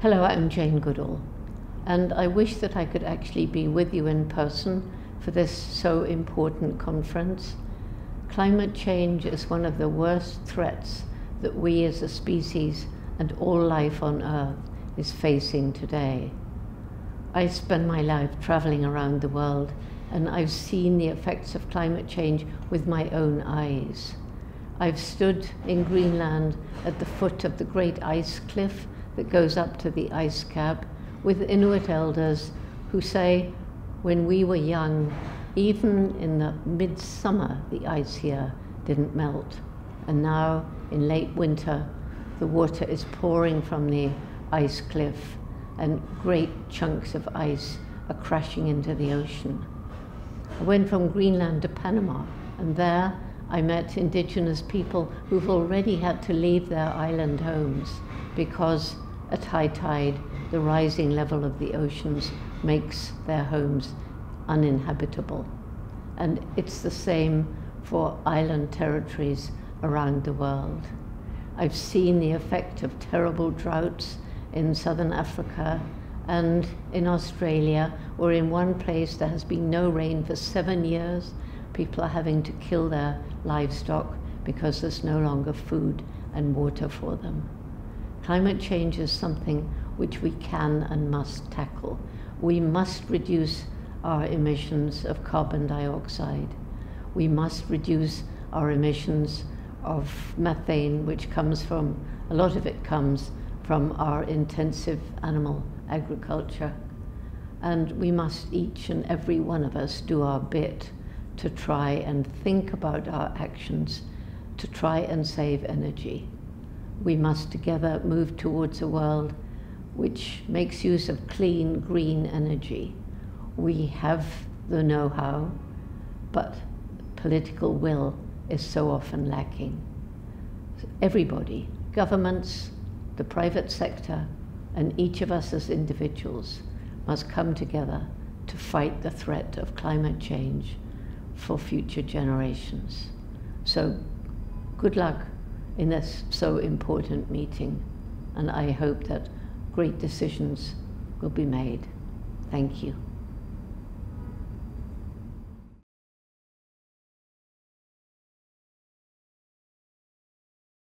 Hello, I'm Jane Goodall, and I wish that I could actually be with you in person for this so important conference. Climate change is one of the worst threats that we as a species and all life on Earth is facing today. I spend my life traveling around the world, and I've seen the effects of climate change with my own eyes. I've stood in Greenland at the foot of the great ice cliff that goes up to the ice cap with Inuit elders who say, when we were young, even in the midsummer, the ice here didn't melt. And now, in late winter, the water is pouring from the ice cliff and great chunks of ice are crashing into the ocean. I went from Greenland to Panama, and there I met indigenous people who've already had to leave their island homes because at high tide, the rising level of the oceans makes their homes uninhabitable. And it's the same for island territories around the world. I've seen the effect of terrible droughts in southern Africa and in Australia, where in one place there has been no rain for 7 years. People are having to kill their livestock because there's no longer food and water for them. Climate change is something which we can and must tackle. We must reduce our emissions of carbon dioxide. We must reduce our emissions of methane, which comes from, a lot of it comes from our intensive animal agriculture. And we must, each and every one of us, do our bit to try and think about our actions, to try and save energy. We must together move towards a world which makes use of clean, green energy. We have the know-how, but political will is so often lacking. Everybody, governments, the private sector, and each of us as individuals must come together to fight the threat of climate change for future generations. So good luck in this so important meeting, and I hope that great decisions will be made. Thank you.